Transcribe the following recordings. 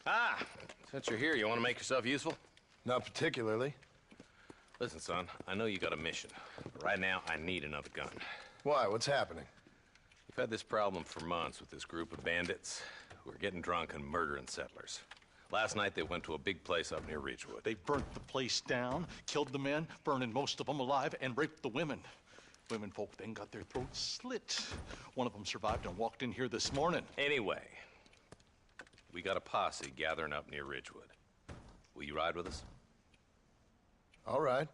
Ah, since you're here, you want to make yourself useful? Not particularly. Listen, son, I know you got a mission. But right now, I need another gun. Why? What's happening? We've had this problem for months with this group of bandits who are getting drunk and murdering settlers. Last night, they went to a big place up near Ridgewood. They burnt the place down, killed the men, burning most of them alive, and raped the women. Women folk then got their throats slit. One of them survived and walked in here this morning. Anyway, we got a posse gathering up near Ridgewood. Will you ride with us? All right.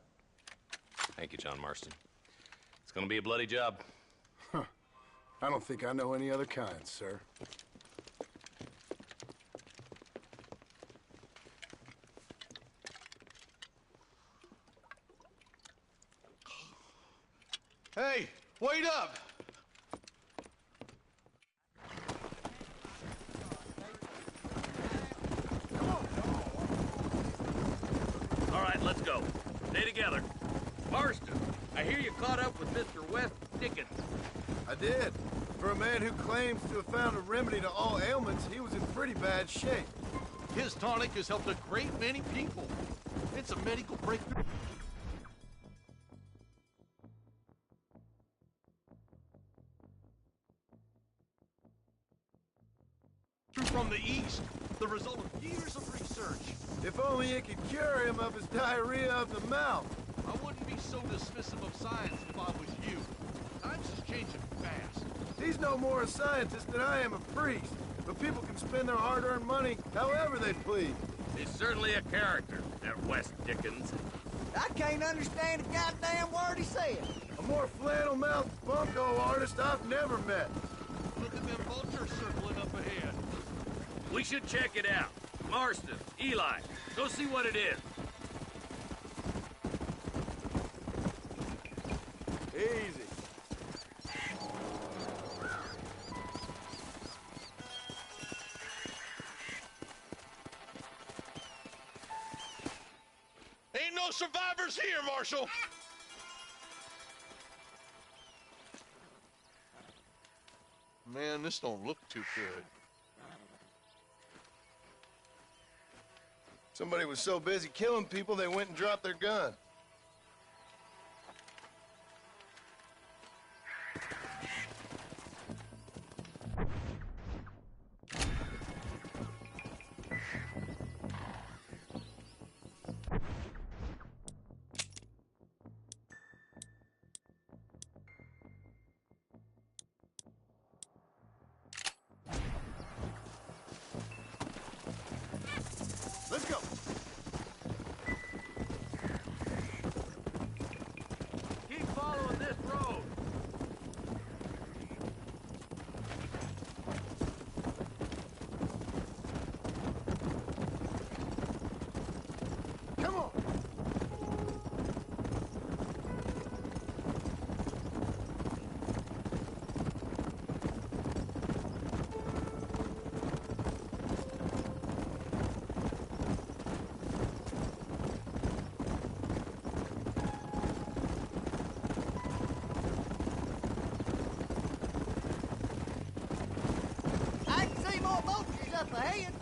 Thank you, John Marston. It's gonna be a bloody job. Huh. I don't think I know any other kind, sir. Hey, wait up! All right, let's go. Stay together. Marston, I hear you caught up with Mr. West Dickens. I did. For a man who claims to have found a remedy to all ailments, he was in pretty bad shape. His tonic has helped a great many people. It's a medical breakthrough. From the East, the result of years of research. If only it could cure him of his diarrhea of the mouth. I wouldn't be so dismissive of science if I was you. Times is changing fast. He's no more a scientist than I am a priest. But people can spend their hard-earned money however they please. He's certainly a character, that West Dickens. I can't understand a goddamn word he said. A more flannel-mouthed bunko artist I've never met. Look at them vultures circling up ahead. We should check it out. Marston, Eli, go see what it is. Easy. Ain't no survivors here, Marshal! Man, this don't look too good. Somebody was so busy killing people, they went and dropped their gun. Let's go. Keep following this road. Come on. I can see more vultures up ahead.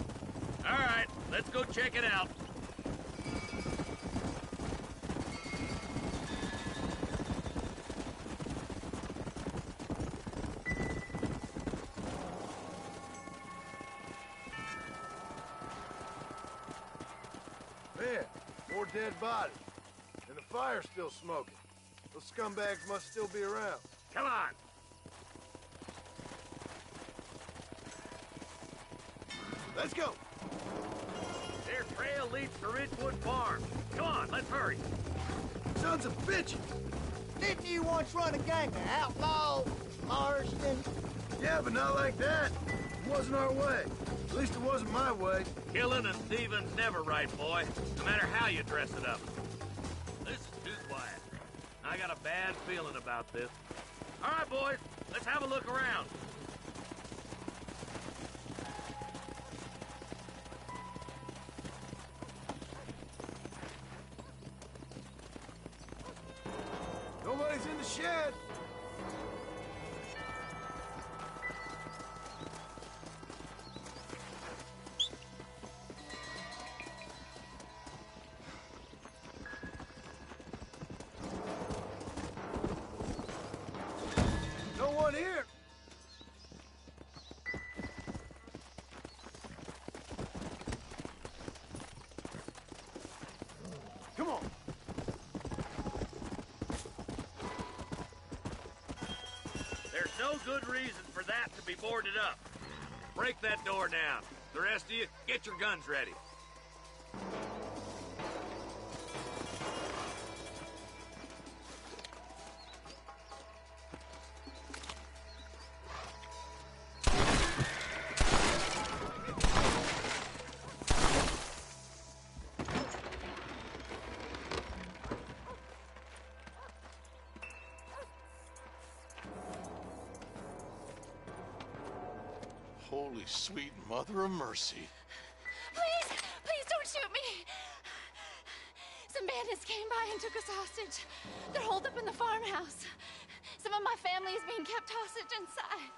All right, let's go check it out. Man, more dead bodies. And the fire's still smoking. Those scumbags must still be around. Come on. Let's go. Their trail leads to Ridgewood Farm. Come on, let's hurry. Sons of bitches. Didn't you once run a gang of outlaws, Marston? Yeah, but not like that. It wasn't our way. At least it wasn't my way. Killing and thieving's never right, boy. No matter how you dress it up. This is too quiet. I got a bad feeling about this. All right, boys, let's have a look around. Nobody's in the shed. here. Come on. There's no good reason for that to be boarded up. Break that door down. The rest of you, get your guns ready. Holy sweet mother of mercy. Please don't shoot me. Some bandits came by and took us hostage. They're holed up in the farmhouse. Some of my family is being kept hostage inside.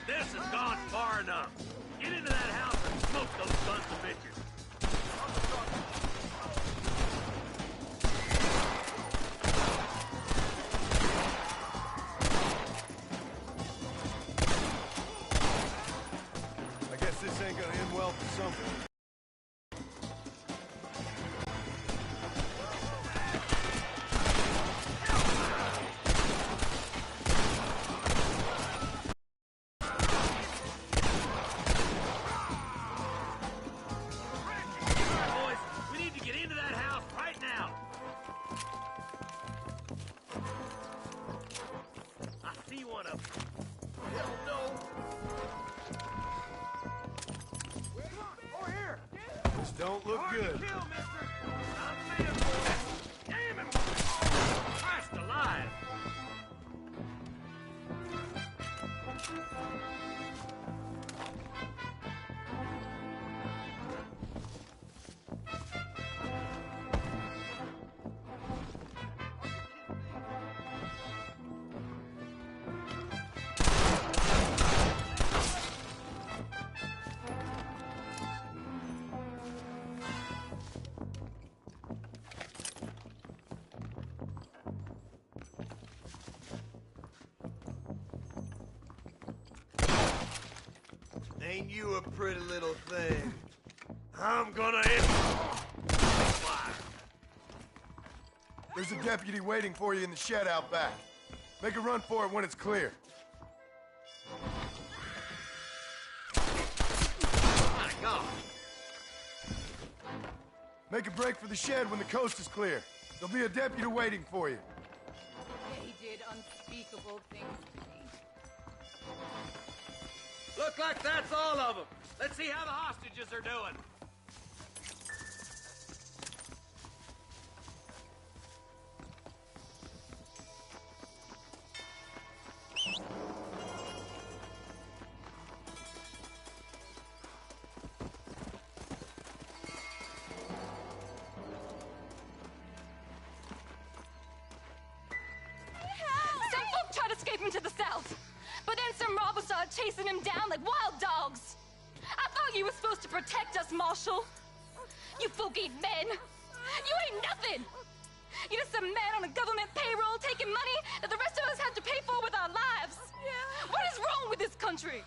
This has gone far enough. Get into that house and smoke those sons of bitches. I guess this ain't gonna end well for somebody. Don't look good. Damn him! Christ alive! Ain't you a pretty little thing? I'm gonna hit fire. There's a deputy waiting for you in the shed out back. Make a run for it when it's clear. My God! Make a break for the shed when the coast is clear. There'll be a deputy waiting for you. They did unspeakable things to me. Look like that's all of them. Let's see how the hostages are doing. Some folk tried escaping to the south. But then some robbers started chasing him down like wild dogs. I thought you were supposed to protect us, Marshal. You folk ain't men. You ain't nothing. You're just some man on a government payroll taking money that the rest of us have to pay for with our lives. What is wrong with this country?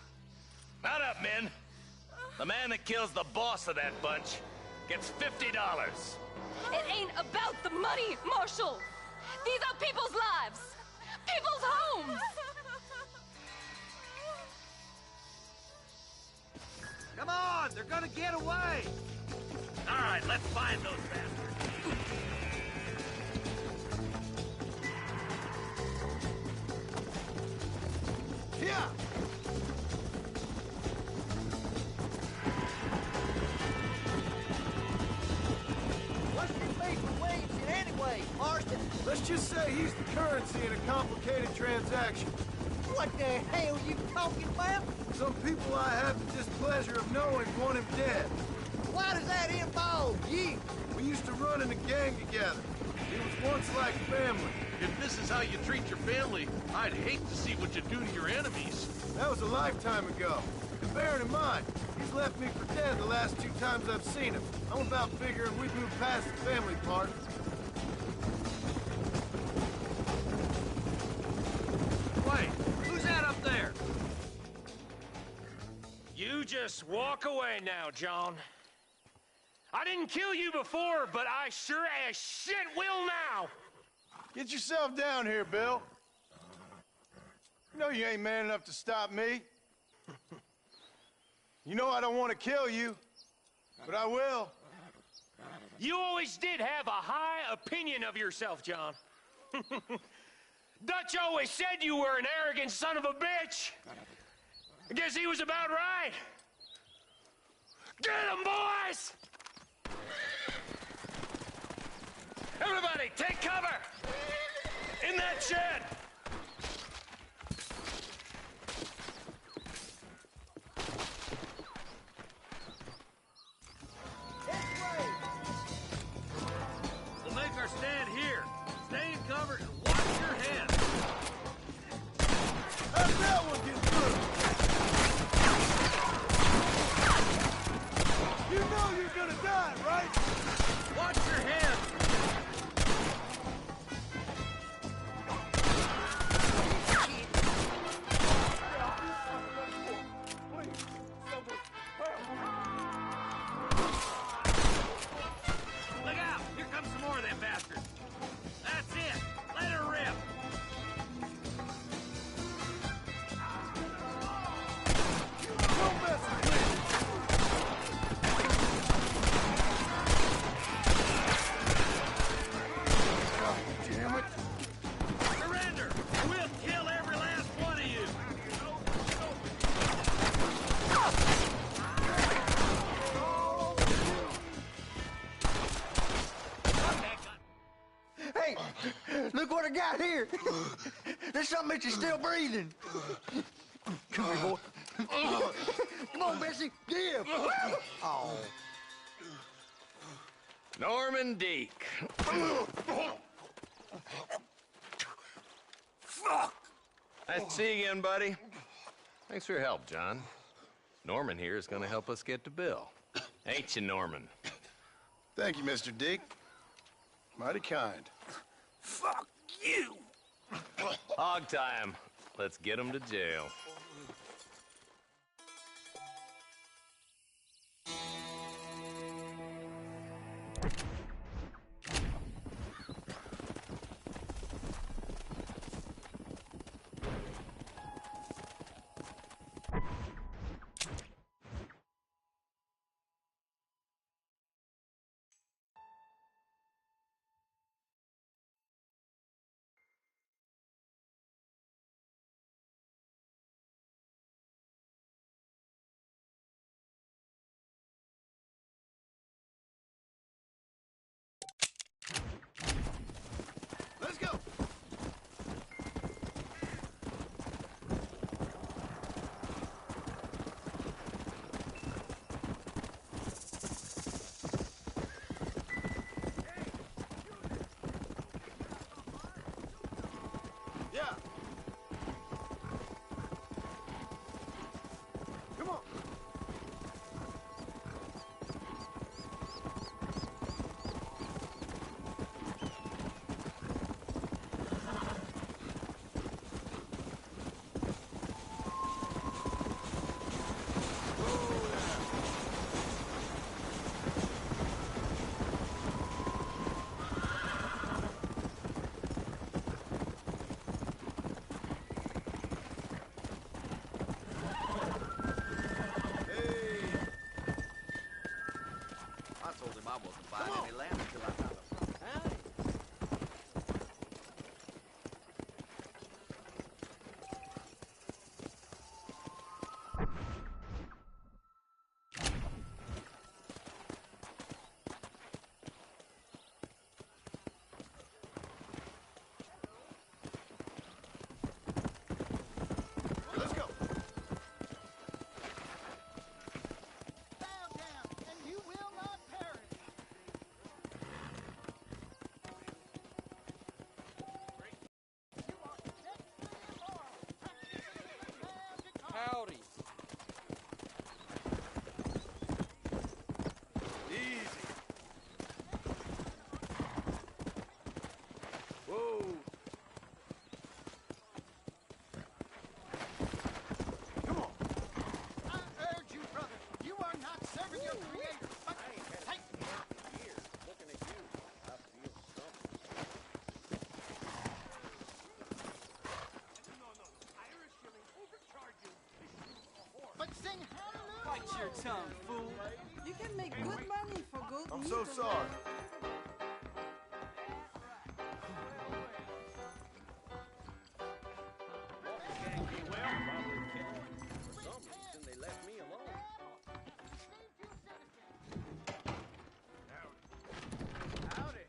Mount up, men. The man that kills the boss of that bunch gets $50. It ain't about the money, Marshal. These are people's lives. People's homes. Come on, they're gonna get away. All right, let's find those bastards. Yeah! What's your beef with Williamson anyway, Marston? Let's just say he's the currency in a complicated transaction. What the hell you talking about? Some people I have the displeasure of knowing want him dead. Why does that involve you? We used to run in a gang together. It was once like family. If this is how you treat your family, I'd hate to see what you do to your enemies. That was a lifetime ago. And bearing in mind, he's left me for dead the last 2 times I've seen him. I'm about figuring we've moved past the family part. just walk away now, John. I didn't kill you before, but I sure as shit will now. Get yourself down here, Bill. You know you ain't man enough to stop me. You know I don't want to kill you, but I will. You always did have a high opinion of yourself, John. Dutch always said you were an arrogant son of a bitch. I guess he was about right. Get him, boys! Everybody, take cover! In that shed! We'll make our stand here. Stay in cover and watch your head. How'd that one get through? You know you're gonna die, right? Watch your head. Look out! Here comes some more of them bastards. That's it. Let her rip. Don't mess with me. God damn it. Surrender. We'll kill every last one of you. Hey, look what I got here. There's something that you're still breathing. Come here, boy. Come on, Bessie, give. Oh. Norman Deek. Nice to see you again, buddy. Thanks for your help, John. Norman here is going to help us get to Bill. Ain't you, Norman? Thank you, Mr. Dick. Mighty kind. Fuck you. Hog time. Let's get him to jail. Let's go. Yeah. Come on. I told him I wasn't buying any land until I found a front alley. Let's go. Bow down, and you will not perish. tongue, fool. You can make good money for good I'm meat. so sorry. For some reason, they left me alone. Howdy.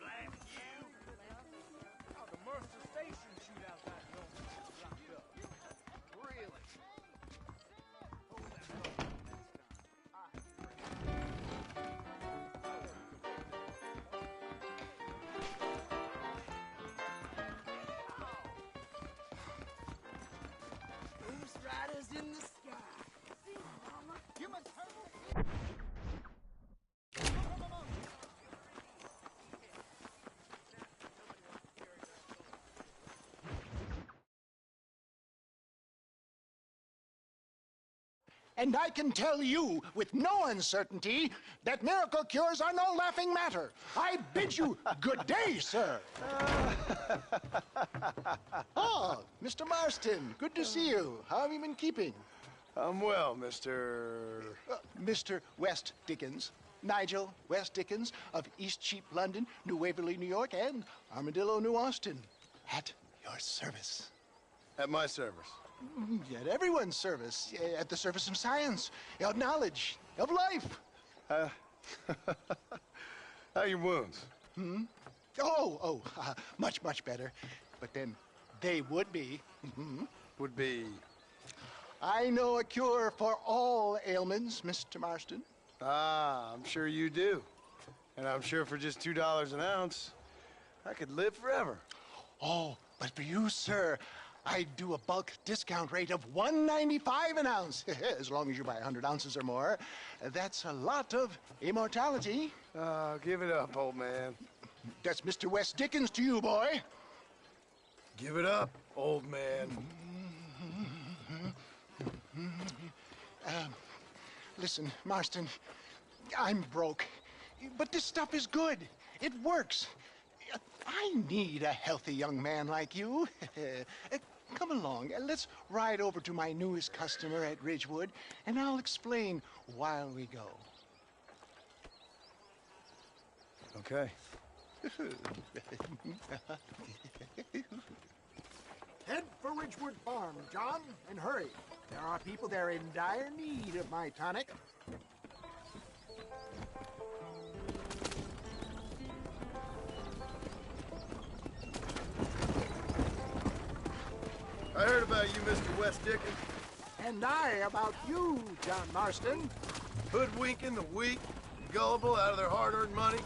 Blast you. Oh, the Mercer Station shootout got locked up. Really? Hold that phone next time. Ghost riders in the sky. See, Mama? You must And I can tell you with no uncertainty that miracle cures are no laughing matter. I bid you good day, sir. Oh, Mr. Marston, good to see you. How have you been keeping? I'm well, Mr. Mr. West Dickens. Nigel West Dickens of East Cheap, London, New Waverly, New York, and Armadillo, New Austin. At your service. At my service. At everyone's service. At the service of science, of knowledge, of life. How are your wounds? Much, much better. But then they would be. Would be... I know a cure for all ailments, Mr. Marston. Ah, I'm sure you do. And I'm sure for just $2 an ounce, I could live forever. Oh, but for you, sir, I do a bulk discount rate of $1.95 an ounce. As long as you buy 100 ounces or more. That's a lot of immortality. Give it up, old man. That's Mr. West Dickens to you, boy. Give it up, old man. Listen, Marston, I'm broke. But this stuff is good. It works. I need a healthy young man like you. Come along, let's ride over to my newest customer at Ridgewood, and I'll explain while we go. Okay. Head for Ridgewood Farm, John, and hurry. There are people there in dire need of my tonic. I heard about you, Mr. West Dickens. And I about you, John Marston. Hoodwinking the weak, gullible out of their hard-earned money.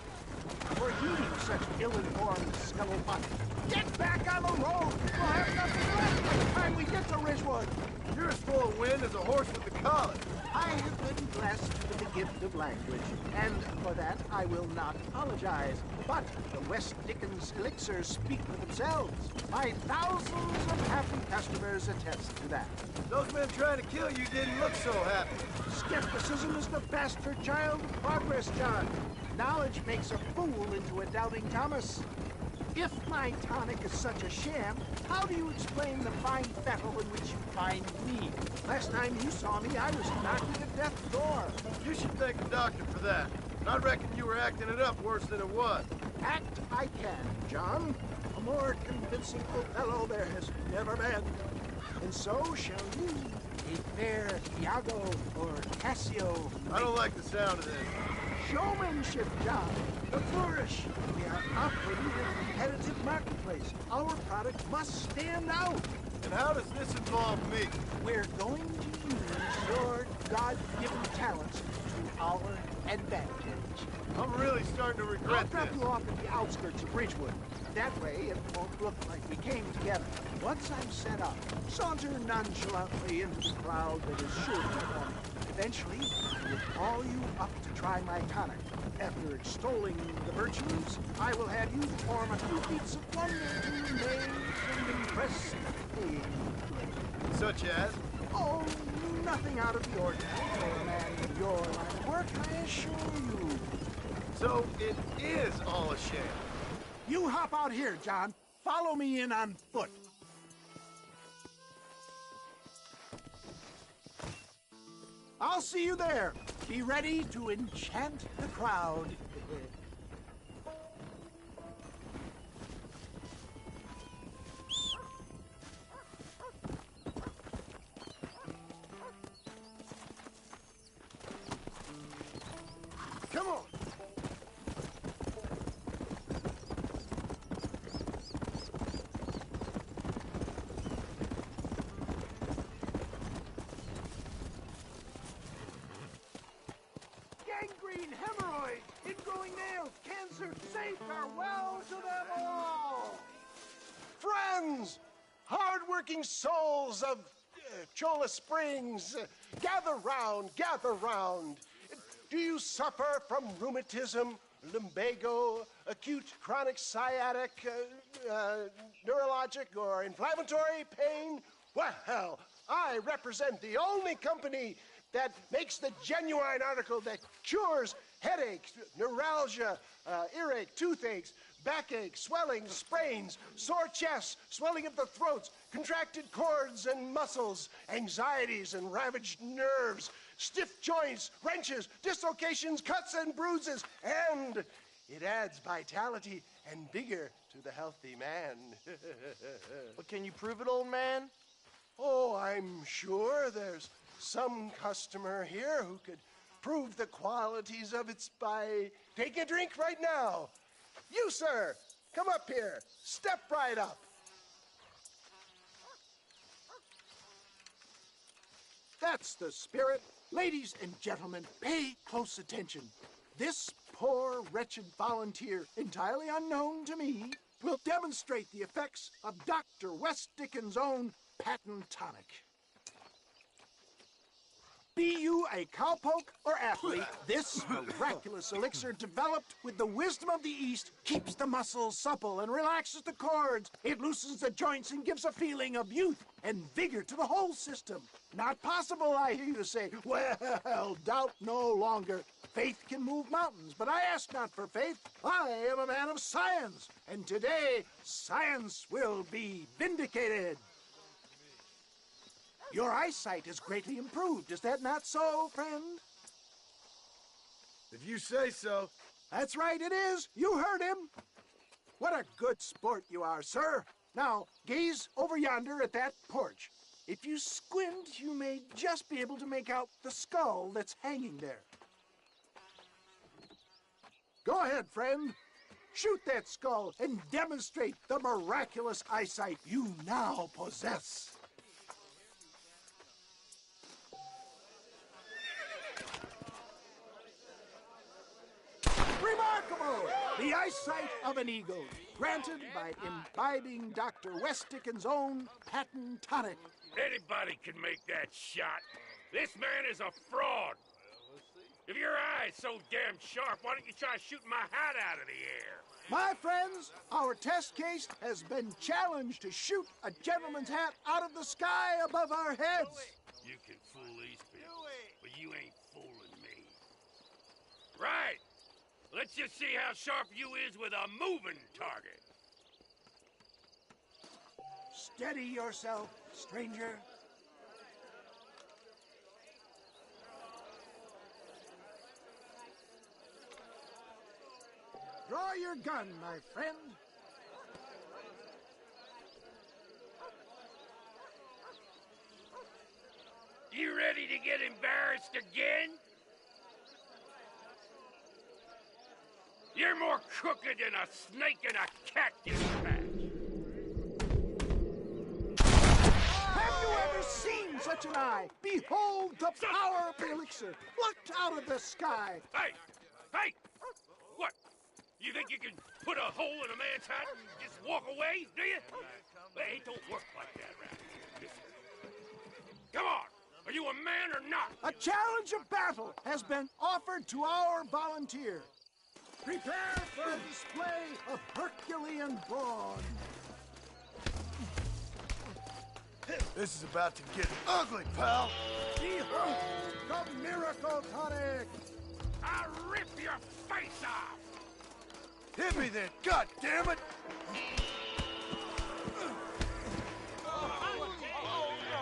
For you, such ill-informed scuttlebutt. Get back on the road! We'll have nothing left by the time we get to Ridgewood. You're as full of wind as a horse with the collar. I have been blessed with the gift of language, and for that I will not apologize. But the West Dickens elixirs speak for themselves. My thousands of happy customers attest to that. Those men trying to kill you didn't look so happy. Skepticism is the bastard child of progress, John. Knowledge makes a fool into a doubting Thomas. If my tonic is such a sham, how do you explain the fine fettle in which you find me? Last time you saw me, I was knocking at death's door. You should thank the doctor for that. And I reckon you were acting it up worse than it was. Act I can, John. A more convincing Othello there has never been. And so shall you, a fair Iago or Cassio. I don't like the sound of this. Showmanship, John. The flourish. We are operating in a competitive marketplace. Our product must stand out. And how does this involve me? We're going to use your God-given talents to our advantage. I'm really starting to I'll regret drop this. you off at the outskirts of Ridgewood. That way, it won't look like we came together. Once I'm set up, saunter nonchalantly into the crowd that is sure to be on. Eventually, I will call you up to try my tonic. After extolling the virtues, I will have you perform a few feats of wonder to amaze and impress the paying public. Such as? Oh, nothing out of the ordinary for a man in your line of work, I assure you. So it is all a sham. You hop out here, John. Follow me in on foot. I'll see you there. Be ready to enchant the crowd. Come on. Gangrene, hemorrhoids, ingrowing nails, cancer, say farewell to them all! Friends, hard-working souls of Cholla Springs, gather round, gather round. Do you suffer from rheumatism, lumbago, acute chronic sciatic, neurologic, or inflammatory pain? Well, I represent the only company that makes the genuine article that cures headaches, neuralgia, earache, toothaches, backache, swelling, sprains, sore chests, swelling of the throats, contracted cords and muscles, anxieties and ravaged nerves, stiff joints, wrenches, dislocations, cuts and bruises, and it adds vitality and vigor to the healthy man. But can you prove it, old man? Oh, I'm sure there's some customer here who could prove the qualities of it by taking a drink right now. You, sir, come up here. Step right up. That's the spirit. Ladies and gentlemen, pay close attention. This poor, wretched volunteer, entirely unknown to me, will demonstrate the effects of Dr. West Dickens' own patent tonic. Be you a cowpoke or athlete, this miraculous elixir developed with the wisdom of the East keeps the muscles supple and relaxes the cords. It loosens the joints and gives a feeling of youth and vigor to the whole system. Not possible, I hear you say. Well, doubt no longer. Faith can move mountains, but I ask not for faith. I am a man of science, and today science will be vindicated. Your eyesight is greatly improved. Is that not so, friend? If you say so. That's right, it is. You heard him. What a good sport you are, sir. Now, gaze over yonder at that porch. If you squint, you may just be able to make out the skull that's hanging there. Go ahead, friend. Shoot that skull and demonstrate the miraculous eyesight you now possess. Remarkable! The eyesight of an eagle, granted by imbibing Dr. West Dickens' own patent tonic. Anybody can make that shot. This man is a fraud. If your eye's so damn sharp, why don't you try shooting my hat out of the air? My friends, our test case has been challenged to shoot a gentleman's hat out of the sky above our heads. You can fool these people, but you ain't fooling me. Right. Let's just see how sharp you is with a moving target. Steady yourself, stranger. Draw your gun, my friend. You ready to get embarrassed again? You're more crooked than a snake in a cactus patch. Have you ever seen such an eye? Behold the power of the elixir, plucked out of the sky. Hey! Hey! What? You think you can put a hole in a man's hat and just walk away, do you? Hey, it don't work like that, right? Listen. Come on! Are you a man or not? A challenge of battle has been offered to our volunteer. Prepare for a display of Herculean brawn. This is about to get ugly, pal. Behold the miracle tonic. I'll rip your face off! Hit me then, God damn it!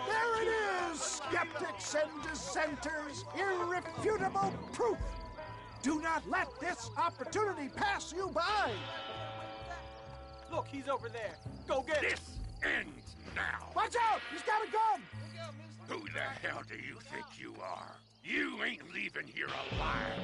There it is, skeptic. heretics and dissenters, irrefutable proof. Do not let this opportunity pass you by. Look, he's over there. Go get him. This ends now. Watch out! He's got a gun! Who the hell do you think you are? You ain't leaving here alive.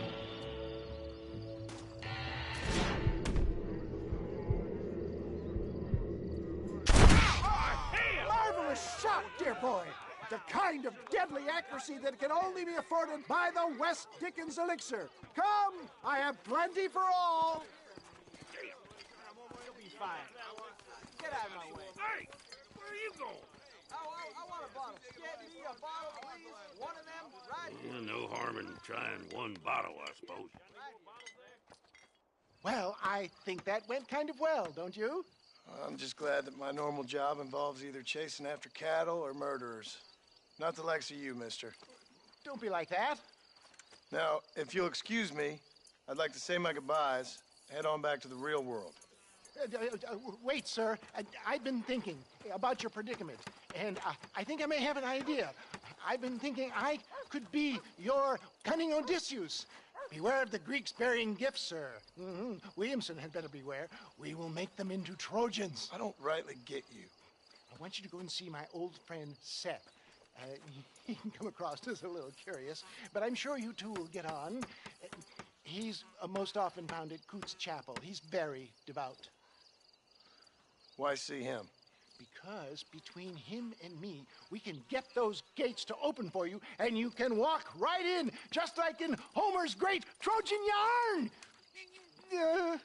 Marvelous shot, dear boy. The kind of deadly accuracy that can only be afforded by the West Dickens elixir. Come, I have plenty for all. You'll be fine. Get out of my way. Hey, where are you going? I want a bottle. Get me a bottle, please. One of them, right? No harm in trying one bottle, I suppose. Well, I think that went kind of well, don't you? I'm just glad that my normal job involves either chasing after cattle or murderers. Not the likes of you, mister. Don't be like that. Now, if you'll excuse me, I'd like to say my goodbyes, head on back to the real world. Wait, sir. I've been thinking about your predicament, and I think I may have an idea. I've been thinking I could be your cunning Odysseus. Beware of the Greeks burying gifts, sir. Williamson had better beware. We will make them into Trojans. I don't rightly get you. I want you to go and see my old friend Seth. He can come across as a little curious, but I'm sure you two will get on. He's most often found at Coots Chapel. He's very devout. Why see him? Because between him and me, we can get those gates to open for you, and you can walk right in, just like in Homer's great Trojan yarn!